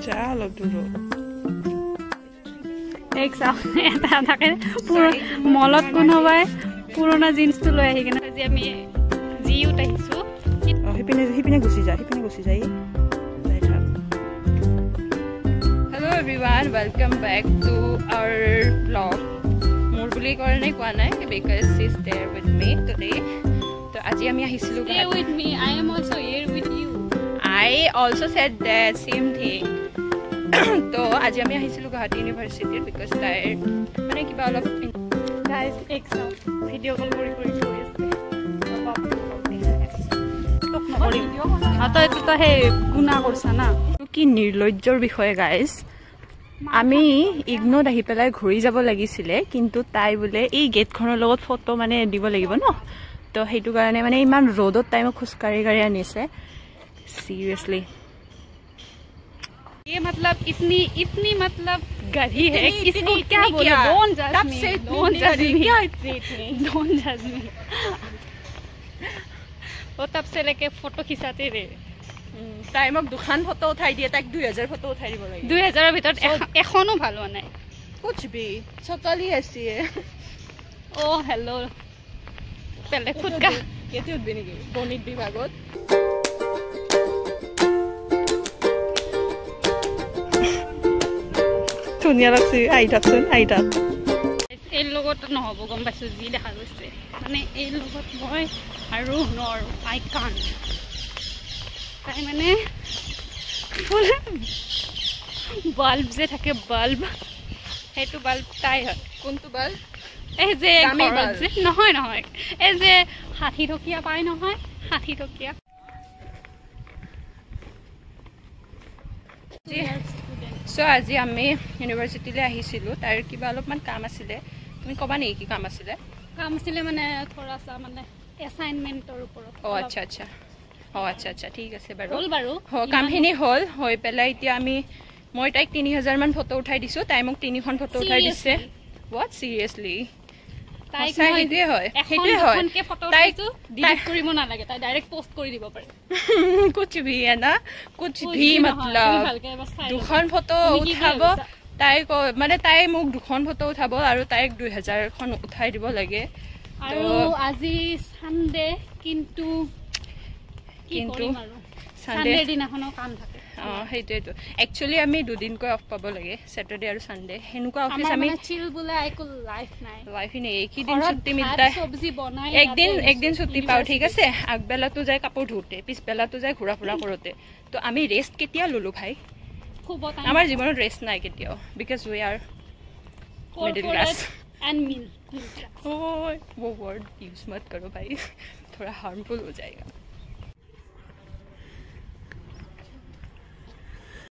যা অলপ দূৰ এক চাও এটা থাকে মলত কোনোবাই পুৰণা জিন্সটো লৈ আহি কিনে আজি আমি জিউত আহিছো সিপিনে গুচি যায় Hello everyone, welcome back to our vlog. More বুলি কাৰণে কোৱা নাই because she's there with me today. তো আজি আমি আহিছিলো Stay with me. I am also here with you. I also said that same thing. তো আজি আমি আহিছিলো গুৱাহাটী ইউনিভাৰ্চিটিত because তাইৰ মানে কিবা অলপ guys এক চাও ভিডিও কল কৰি থৈ আছে তো সেই গুণা কৰিছা না কি নিৰ্লজ্জৰ বিষয়ে গাইজ আমি ইগনোত আহি পেলাই ঘূৰি যাব লাগিছিলে কিন্তু তাই বোলে এই গেটখনৰ লগত ফটো মানে দিব লাগিব ন তো সেইটো কাৰণে মানে ইমান ৰ'দত তাই মোক খোজকাঢ়ি গাড়ী আনিছে सीरियसली ये मतलब इतनी मतलब गधी है इसको क्या बोले डोंट जज मी वो तब से लेके फोटो खिंचाते रहे টাইমক দুখান ফটো উঠাই দিয়ে তাক 2000 ফটো উঠাই দিব লাগে 2000 ৰ ভিতৰত এখনো ভাল হোৱা নাই कुछ भी চকালি আছে ও হেল্ল পেলে খুদ কা কেতে উঠবি নেকি গণিত বিভাগত ধুনীয়া লাগছে আইতাচোন আইতাত এই লগত নহব গম পাইছো যি দেখা গৈছে মানে এই লগত মই আৰু নৰ আই কান্ট তাই মানে বাল্ব যে থাকে বাল্ব সেইটো বাল্ব তাই হয় কোনটো বাল্ব এই যে নহয় এই যে 60 টকীয়া পায় নহয় 60 টকীয়া সো আজি আমি ইউনিভাৰ্চিটিলৈ আহিছিলো তাৰ কিবা অলপমান কাম আছিলে তুমি কবা নেকি কি কাম আছিলে মানে থোৰাসা মানে এসাইনমেন্টৰ ওপৰত আচ্ছা ঠিক আছে বাৰু হল বাৰু কামখিনি হল হৈ পেলাই এতিয়া আমি মই তাইক 3000 মান ফটো উঠাই দিছো তাই মোক 3খন ফটো উঠাই দিছে what seriously তাই সেইটোৱে হয় তাইক ডিলিট কৰিব নালাগে তাই ডাইৰেক্ট পোষ্ট কৰি দিব পাৰে कुछ भी है ना कुछ भी मतलब দুখন ফটো উঠাব তাই মানে তাই মোক দুখন ফটো উঠাব আৰু তাইক 2000 খন উঠাই দিব লাগে আৰু আজি সানডে কিন্তু সানডে দিনাখনো কাম থাকে সেইটোৱেটো একচুয়ালি আমি দুদিনকৈ অফ পাব লাগে স্যাটাৰডে আৰু সানডে হেনুকা অফিস আমি চিল বুলে আইকো লাইফ নাই এক দিন ছুটি মিলতা সবজি বনাই একদিন ছুটি পাও ঠিক আছে আগবেলাটো যায় কাপোৰ ধুতে পিছবেলাটো যায় ঘুৰা ফুৰা কৰোতে তো আমি ৰেষ্ট কেতিয়া ললো ভাই আমাৰ জীৱনত ৰেষ্ট নাই কেতিয়াও because we are middle class and मिल ओए वो वर्ड यूज मत करो भाई थोड़ा हार्मफुल हो जाएगा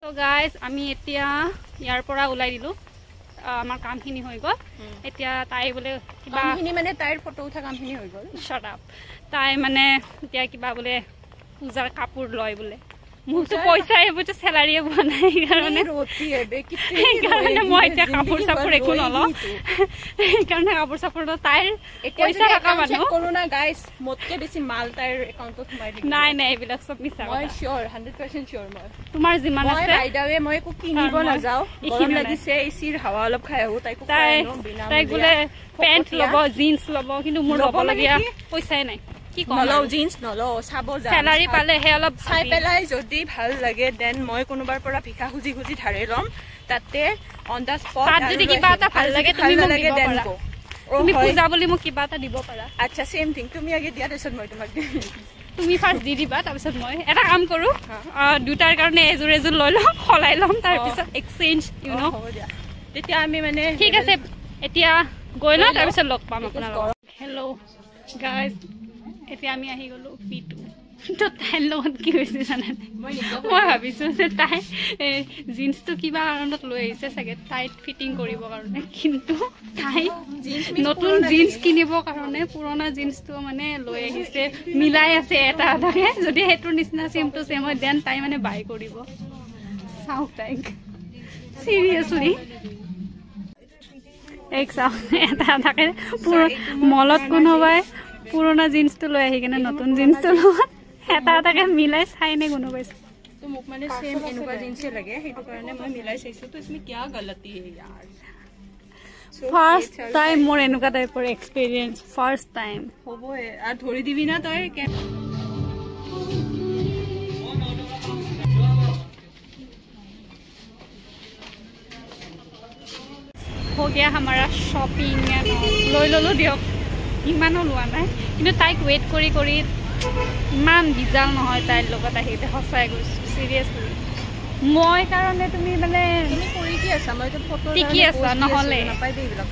तो गाइस আমি এতিয়া ইয়াৰ পৰা ওলাই দিলো আমাৰ কামখিনি হৈ গল এতিয়া তাই বলে কিবা কামখিনি মানে তাইৰ ফটো উঠা কামখিনি হৈ গল শাট আপ তাই মানে এতিয়া কিবা বলে পূজাৰ কাপোৰ লয় বলে মুটো পইচা এবটো স্যালাৰি পোৱা নাই কাৰণে ৰতি হেবে কিতে কাৰণে মই এতিয়া কাপোৰ চাপোৰ একো নলও কাৰণে কাপোৰ চাপোৰ তাইৰ পইচা টাকা মানুহ কৰোনা গাইস মতকে বেছি মাল তাইৰ একাউন্টত সোমাই দিম নাই এইবিলাক সব মিছা মই শিওৰ 100% শিওৰ মই তোমাৰ যিমান আছে মই বাইদাৱে মই একো কিনিব না যাও গৰম লাগিছে এচিৰ হাৱা অলপ খাই আহো তাইকো তাই গুলে পেন্ট লব জিন্স লব কিন্তু মোৰ লব লাগিয়া পইচাই নাই কি কম নলও জিন্স নলও সাবো যা স্যালাৰি পালে হে অলপ চাই পেলাই যদি ভাল লাগে দেন মই কোনোবাৰ পৰা ভিখা খুজি ধাৰে লম তাতে অন দা স্পট তাত যদি কিবা এটা ভাল লাগে তুমি মোক দিব পাৰা তুমি পূজা বুলি মোক কিবা এটা দিব পাৰা আচ্ছা সেম থিং তুমি আগে দিয়া তাৰছত মই তোমাক তুমি ফাৰ্স্ট দি দিবা তাৰপিছত মই এটা কাম কৰো দুটাৰ কাৰণে এজোৰ লৈ লম খলাই লম তাৰপিছত এক্সচেঞ্জ ইউ নো তেতিয়া আমি মানে ঠিক আছে এতিয়া গৈ লওঁ তাৰপিছত লগ পাম আপোনালোকক হেল্ল' গাইজ এতিয়া আমি আহি গলো পিটু তো তাইৰ লগত কি হৈছে জানে মই ভাবিছো যে তাই জিন্সটো কিবা কাৰণত লৈ আহিছে চাগে টাইট ফিটিং কৰিবৰ কাৰণে কিন্তু তাই নতুন জিন্স কিনিবৰ কাৰণে পুৰণা জিন্সটো মানে লৈ আহিছে মিলাই আছে এটা এটাকে যদি হেতুৰ নিচিনা সেম টু সেম হয় দেন তাই মানে বাই কৰিব চাওক তাইক সিৰিয়াসলি এক চাওক এটা এটাকে মলত কোনোবাই পুৰণা জিন্সটো লৈ আহি কিনে নতুন জিন্সটো লগত এটা এটাকে মিলাই চাই নে কোনোবাই तो मुक माने सेम एनुका जिनसे लगे हेतु कारणे মই মিলাই চাইছো তো इसमें क्या गलती है यार ফার্স্ট টাইম মোর এনুকা টাইপৰ এক্সপেৰিয়েন্স ফাৰ্স্ট টাইম হবো আৰ ধৰি দিবি না তই हो गया हमारा शॉपिंग লৈ ললো দিয়ক ইমানো লোৱা নাই কিন্তু তাইক ওয়েট কৰি কৰি ইমান বিজাল নহয় তাইৰ লগত আহিতে সঁচাই গৈছো সিৰিয়াসলি মই কাৰণে তুমি মানে তুমি কৰি কি আছা মই তো ফটো টিকি আছা নহলে নাপাই দেই বিলাক